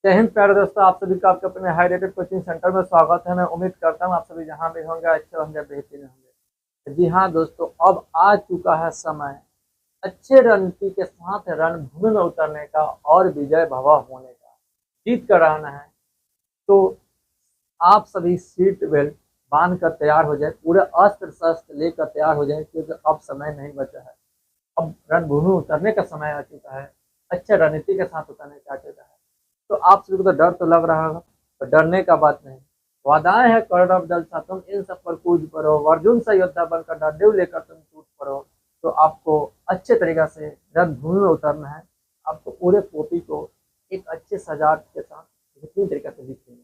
जय हिंद प्यारे दोस्तों, आप सभी का आपके अपने हाई रेटेड कोचिंग सेंटर में स्वागत है। मैं उम्मीद करता हूँ आप सभी जहाँ भी होंगे अच्छे होंगे, बेहतरीन होंगे। जी हाँ दोस्तों, अब आ चुका है समय अच्छे रणनीति के साथ रणभूमि में उतरने का और विजय भवा होने का। जीत कर आना है तो आप सभी सीट बेल्ट बांध कर तैयार हो जाए, पूरे अस्त्र शस्त्र लेकर तैयार हो जाए, क्योंकि अब समय नहीं बचा है। अब रणभूमि उतरने का समय आ चुका है, अच्छे रणनीति के साथ उतरने का आ चुका है। तो आप सभी को तो डर तो लग रहा होगा, तो डरने का बात नहीं। वादाएं है कौरव दल सा, तुम इन सब पर कूद पड़ो, अर्जुन सा योद्धा बनकर डंडे लेकर तुम टूट पड़ो। तो आपको अच्छे तरीका से रणभूमि में उतरना है। आपको पूरे कॉपी को एक अच्छे सजावट के साथ बेहतरीन तरीके से लिखेंगे।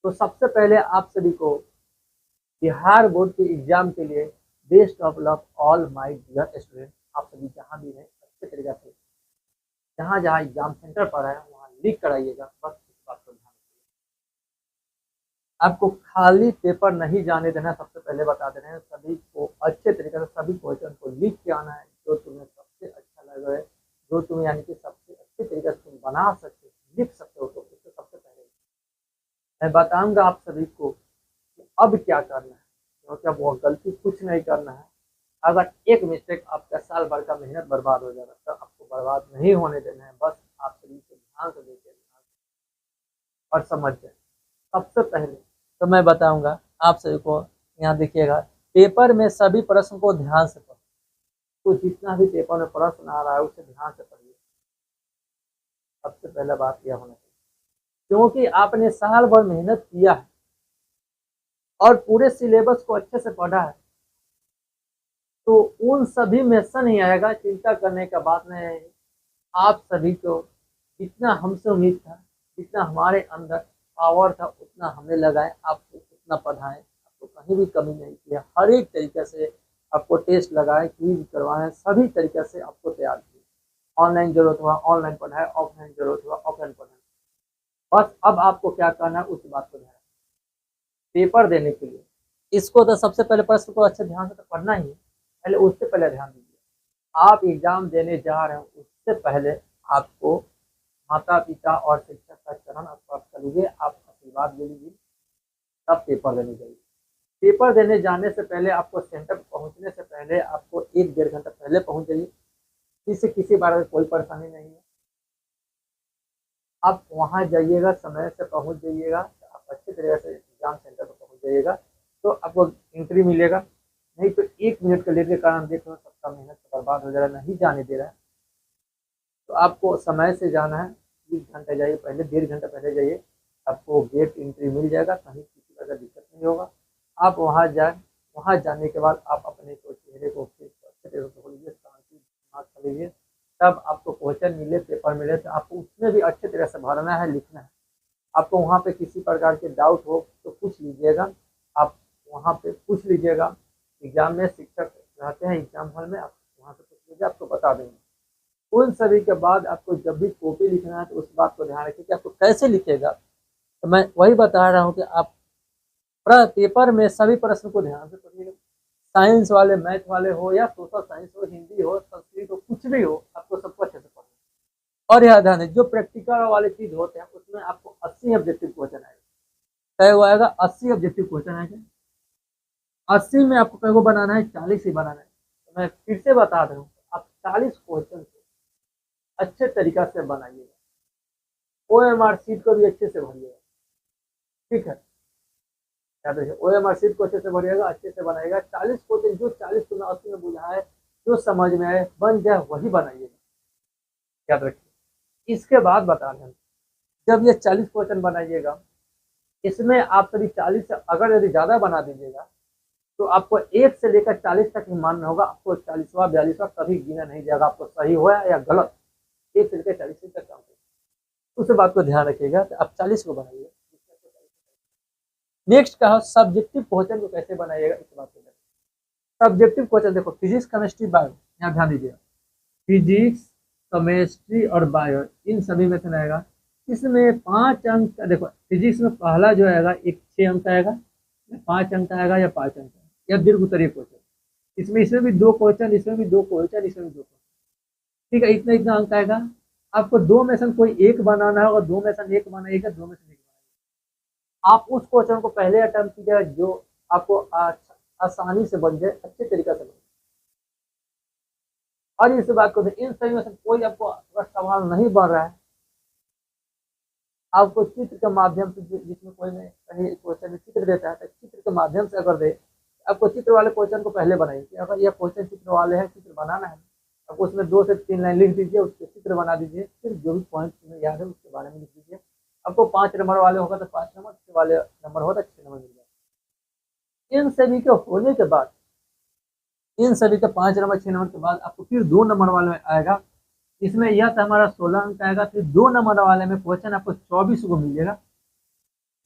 तो सबसे पहले आप सभी को बिहार बोर्ड के एग्जाम के लिए best of luck all my dear student. आप सभी जहाँ भी हैं अच्छे तरीके से जहाँ जहाँ एग्जाम सेंटर पर है वहाँ लिख कर आइएगा। बस इस बात को ध्यान रखिए, आपको खाली पेपर नहीं जाने देना। सबसे पहले बता दे रहे हैं सभी को अच्छे तरीके से सभी क्वेश्चन को लिख के आना है, जो तुम्हें सबसे अच्छा लगे, जो तुम्हें यानी कि सबसे अच्छे तरीके से तुम बना सकते लिख सकते हो। तो इससे सबसे पहले मैं बताऊंगा आप सभी को कि अब क्या करना है, क्योंकि अब वो गलती कुछ नहीं करना है। अगर एक मिस्टेक आपका साल भर का मेहनत बर्बाद हो जाएगा, तो आपको बर्बाद नहीं होने देना है। बस आप सभी को ध्यान से देखिए और समझ जाए। सबसे पहले तो मैं बताऊंगा आप सभी को, यहाँ देखिएगा पेपर में सभी प्रश्न को ध्यान से पढ़ो। तो जितना भी पेपर में प्रश्न आ रहा है उसे ध्यान से पढ़िए। सबसे पहला बात यह होना चाहिए, क्योंकि आपने साल भर मेहनत किया है और पूरे सिलेबस को अच्छे से पढ़ा है, तो उन सभी में से नहीं आएगा, चिंता करने का बात नहीं है। आप सभी को जितना हमसे उम्मीद था, जितना हमारे अंदर पावर था, उतना हमने लगाए, आपको उतना पढ़ाएं, आपको कहीं भी कमी नहीं किया। हर एक तरीके से आपको टेस्ट लगाए, क्विज करवाएं, सभी तरीके से आपको तैयार किए। ऑनलाइन जरूरत हुआ ऑनलाइन पढ़ाए, ऑफलाइन जरूरत हुआ ऑफलाइन पढ़ाए। बस अब आपको क्या करना है उस बात को ध्यान, पेपर देने के लिए इसको तो सबसे पहले प्रश्न को अच्छे ध्यान से तो पढ़ना ही है। पहले उससे पहले ध्यान दीजिए, आप एग्जाम देने जा रहे हैं उससे पहले आपको माता पिता और शिक्षक का चरण स्पर्श कर लीजिए, आप आशीर्वाद ले लीजिए, तब पेपर देने जाइए। पेपर देने जाने से पहले आपको सेंटर पहुंचने से पहले आपको 1-1.5 घंटा पहले पहुंच जाइए, जिससे किसी बारे में कोई परेशानी नहीं है। आप वहां जाइएगा, समय से पहुंच जाइएगा, आप अच्छे तरीके से एग्जाम सेंटर पर पहुंच जाइएगा, तो आपको एंट्री मिलेगा। नहीं तो 1 मिनट का लेट के कारण देख लो सबका मेहनत बर्बाद हो जाएगा, नहीं जाने दे रहा है। तो आपको समय से जाना है, 1 घंटा जाइए पहले, 1.5 घंटा पहले जाइए, आपको गेट एंट्री मिल जाएगा, कहीं किसी प्रकार का दिक्कत नहीं होगा। आप वहाँ जाए, वहाँ जाने के बाद आप अपने को चेहरे को अच्छे से धो लीजिए, शांति दिमाग कर लीजिए। तब आपको क्वेश्चन मिले, पेपर मिले, तो आपको उसमें भी अच्छे तरह से भरना है, लिखना है। आपको वहाँ पे किसी प्रकार के डाउट हो तो पूछ लीजिएगा, आप वहाँ पे पूछ लीजिएगा। एग्जाम में शिक्षक रहते हैं एग्जाम हॉल में, आप वहाँ से पूछ लीजिए, आपको बता देंगे। उन सभी के बाद आपको जब भी कॉपी लिखना है तो उस बात को ध्यान रखिए कि आपको कैसे लिखेगा। तो मैं वही बता रहा हूँ कि आप पेपर में सभी प्रश्न को ध्यान से पढ़िएगा। साइंस वाले, मैथ वाले हो या सोशल साइंस हो, हिंदी हो, संस्कृत हो, कुछ भी हो, आपको सबको अच्छे से पढ़ना। और यह ध्यान है, जो प्रैक्टिकल वाले चीज होते हैं उसमें आपको 80 ऑब्जेक्टिव क्वेश्चन आएगा। तय हुआ आएगा 80 ऑब्जेक्टिव क्वेश्चन आएगा। 80 में आपको कई को बनाना है, 40 ही बनाना है। तो मैं फिर से बता रहा हूँ, आप 40 क्वेश्चन अच्छे तरीका से बनाइएगा। OMR शीट को भी अच्छे से भरिएगा, ठीक है। याद रखिए, OMR शीट को अच्छे से भरिएगा, अच्छे से बनाइएगा। 40 क्वेश्चन, जो 40 को 80 में बुझा है, जो समझ में आए बन जाए वही बनाइएगा, याद रखिए। इसके बाद बता रहे हैं, जब ये 40 क्वेश्चन बनाइएगा, इसमें आप सभी 40 से अगर यदि ज्यादा बना दीजिएगा तो आपको 1 से लेकर 40 तक ही मानना होगा। आपको 40वां 42वां कभी गिना नहीं जाएगा, आपको सही हुआ या गलत। 1 से लेकर 40 तक काम उस बात को ध्यान रखिएगा। तो आप 40 को बनाइए। नेक्स्ट का सब्जेक्टिव क्वेश्चन को कैसे बनाइएगा, इस बात को। सब्जेक्टिव क्वेश्चन देखो, फिजिक्स केमिस्ट्री बायो, यहाँ ध्यान दीजिएगा। फिजिक्स केमिस्ट्री और बायो, इन सभी में से आएगा। इसमें 5 अंक, देखो फिजिक्स में पहला जो आएगा एक 6 अंक आएगा, 5 अंक आएगा या 5 अंक या दीर्घ उत्तरीय क्वेश्चन। इसमें भी 2 क्वेश्चन, इसमें भी 2 क्वेश्चन, इसमें भी 2 क्वेश्चन, ठीक है। इतना इतना अंक आएगा। आपको दो में से कोई एक बनाना है और दो में से एक बनाइएगा, दो में से एक बनाइएगा। आप उस क्वेश्चन को पहले अटेम्प्ट कीजिएगा जो आपको आसानी से बन जाए, अच्छे तरीके से बन जाए। और इस बात को इन सभी में से कोई आपको अगर सवाल नहीं बन रहा है, आपको चित्र के माध्यम से, जिसमें कोई में कहीं क्वेश्चन में चित्र देता है तो चित्र के माध्यम से अगर दे, आपको चित्र वाले क्वेश्चन को पहले बनाइए। अगर यह क्वेश्चन चित्र वाले हैं, चित्र बनाना है, आपको उसमें 2 से 3 लाइन लिख दीजिए, उसके चित्र बना दीजिए, फिर जो भी पॉइंट में याद है उसके बारे में लिख दीजिए। आपको 5 नंबर वाले होगा तो 5 नंबर, 6 वाले नंबर होगा तो 6 नंबर मिल जाएगा। इन सभी के होने के बाद, इन सभी के 5 नंबर 6 नंबर के बाद आपको फिर 2 नंबर वाले में आएगा। इसमें यह तो हमारा 16 अंक आएगा। फिर 2 नंबर वाले में क्वेश्चन आपको 24 को मिलेगा,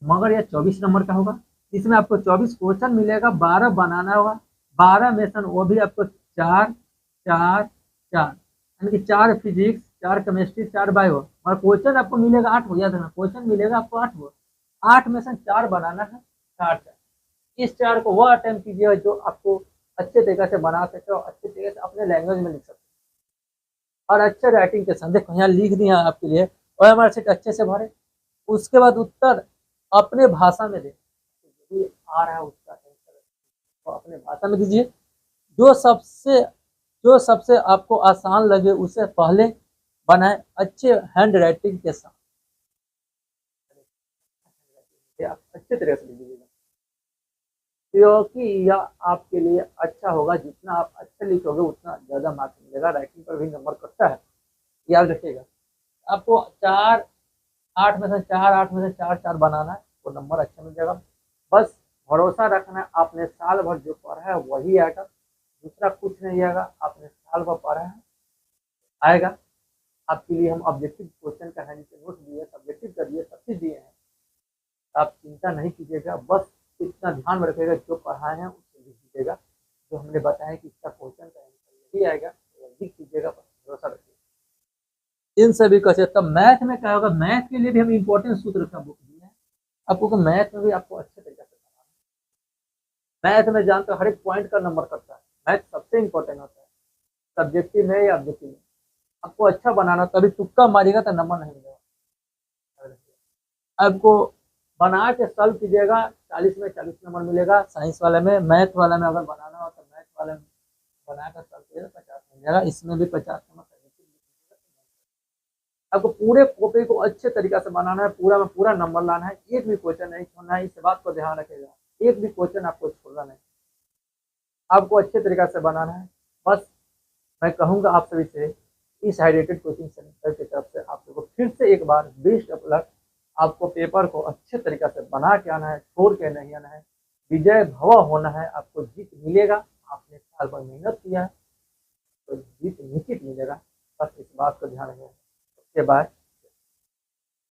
मगर यह 24 नंबर का होगा। इसमें आपको 24 क्वेश्चन मिलेगा, 12 बनाना होगा। 12 में से वो भी आपको 4 4 4, यानी कि 4 फिजिक्स, 4 केमिस्ट्री, 4 बायो, और क्वेश्चन आपको मिलेगा 8 हो। याद रखना, क्वेश्चन मिलेगा आपको 8 हो। 8 में से 4 बनाना है, 4 4। इस 4 को वह अटेम्प्ट कीजिएगा जो आपको अच्छे तरीके से बना सकते हो, अच्छे तरीके से अपने लैंग्वेज में लिख सकते हो और अच्छे राइटिंग के साथ। देखो यहाँ लिख दिया आपके लिए, और हमारे सीट अच्छे से भरे। उसके बाद उत्तर अपने भाषा में दे, जो भी आ रहा है उसका आंसर तो अपने भाषा में दीजिए। जो सबसे जो सबसे आपको आसान लगे उसे पहले बनाए, अच्छे हैंड राइटिंग के साथ। आप अच्छे तरह से लिखिएगा, क्योंकि यह आपके लिए अच्छा होगा। जितना आप अच्छे लिखोगे उतना ज़्यादा मार्क्स मिलेगा। राइटिंग पर भी नंबर कटता है, याद रखिएगा। आपको 4 8 में से 4 8 में से 4 4 बनाना है, वो नंबर अच्छा मिल जाएगा। बस भरोसा रखना है, आपने साल भर जो पढ़ा है वही आएगा, दूसरा कुछ नहीं आएगा। आपने साल भर पढ़ा है, आएगा। आपके लिए हम ऑब्जेक्टिव क्वेश्चन का है, नीचे नोट दिए, सब्जेक्टिव कर दिए, सब चीज़ दिए हैं। आप चिंता नहीं कीजिएगा, बस इतना ध्यान में रखिएगा जो पढ़ाए हैं उससे लिख दीजिएगा। जो हमने बताया कि इसका क्वेश्चन का आंसर यही आएगा, तो लिख दीजिएगा, बस भरोसा रखिएगा। इन सभी का तब मैथ में क्या होगा, मैथ के लिए भी हम इंपॉर्टेंट सूत्र का बुक दिए हैं आपको, मैथ में भी आपको अच्छे तरीके से पढ़ाना है। मैथ में जानते हो हर एक पॉइंट का नंबर करता है, मैथ सबसे इंपॉर्टेंट होता है, सब्जेक्टिव में या ऑब्जेक्टिव में। आपको अच्छा बनाना, तभी तुक्का मारिएगा तो नंबर नहीं मिलेगा। आपको बना के सॉल्व कीजिएगा, 40 में 40 नंबर मिलेगा। साइंस वाले में, मैथ वाले में अगर बनाना हो तो मैथ वाले में बना कर सॉल्व कीजिएगा, 50 मिल जाएगा। इसमें भी 50 नंबर। आपको पूरे कॉपी को अच्छे तरीके से बनाना है, पूरा में पूरा नंबर लाना है, एक भी क्वेश्चन नहीं छोड़ना है। इस बात को ध्यान रखिएगा, एक भी क्वेश्चन आपको छोड़ना नहीं, आपको अच्छे तरीके से बनाना है। बस मैं कहूँगा आप सभी से, इस हाईरेटेड कोचिंग सेंटर की तरफ से आप लोगों को फिर से एक बार बेस्ट ऑफ लक। आपको पेपर को अच्छे तरीके से बना के आना है, छोड़ के नहीं आना है। विजय भव होना है, आपको जीत मिलेगा। आपने साल भर मेहनत किया है तो जीत निश्चित मिलेगा। बस इस बात को ध्यान रखें। उसके बाद